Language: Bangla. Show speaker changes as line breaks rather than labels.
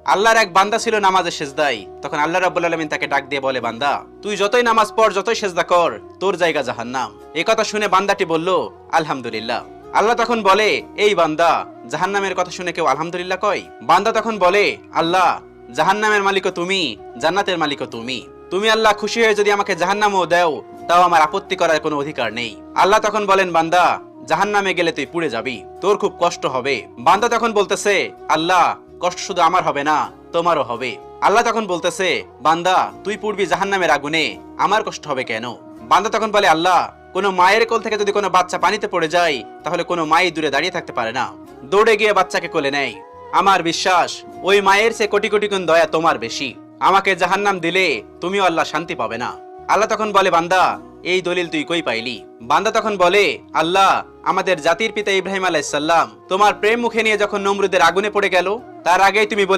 আল্লাহর এক বান্দা ছিল নামাজে সেজদায়। তখন আল্লাহ রাব্বুল আলামিন তাকে ডাক দিয়ে বলে, বান্দা তুই যতই নামাজ পড়, যতই সেজদা কর, তোর জায়গা জাহান্নাম। এই কথা শুনে বান্দাটি বলল, আলহামদুলিল্লাহ। আল্লাহ তখন বলে, এই বান্দা, জাহান্নামের কথা শুনে কেউ আলহামদুলিল্লাহ কয়? বান্দা তখন বলে, আল্লাহ, জাহান্নামের মালিকও তুমি, জান্নাতের মালিকও তুমি। তুমি আল্লাহ খুশি হয়ে যদি আমাকে জাহান্নামও দাও, তাও আমার আপত্তি করার কোনো অধিকার নেই। আল্লাহ তখন বলেন, বান্দা, জাহান্নামে গেলে তুই পুড়ে যাবি, তোর খুব কষ্ট হবে। বান্দা তখন বলতেছে, আল্লাহ, কষ্ট শুধু আমার হবে না, তোমারও হবে। আল্লাহ তখন বলতেছে, বান্দা, তুই পুড়বি জাহান্নামের আগুনে, আমার কষ্ট হবে কেন? বান্দা তখন বলে, আল্লাহ, কোনো মায়ের কোল থেকে যদি কোনো বাচ্চা পানিতে পড়ে যায়, তাহলে কোনো মাই দূরে দাঁড়িয়ে থাকতে পারে না, দৌড়ে গিয়ে বাচ্চাকে কোলে নেয়। আমার বিশ্বাস, ওই মায়ের চেয়ে কোটি কোটি গুণ দয়া তোমার বেশি। আমাকে জাহান্নাম দিলে তুমিও আল্লাহ শান্তি পাবে না। আল্লাহ তখন বলে, বান্দা, এই দলিল তুই কই পাইলি? বান্দা তখন বলে, আল্লাহ, আমাদের জাতির পিতা ইব্রাহিম আলাইহিস সালাম তোমার প্রেম মুখে নিয়ে যখন নমরুদের আগুনে পড়ে গেল, তার আগেই তুমি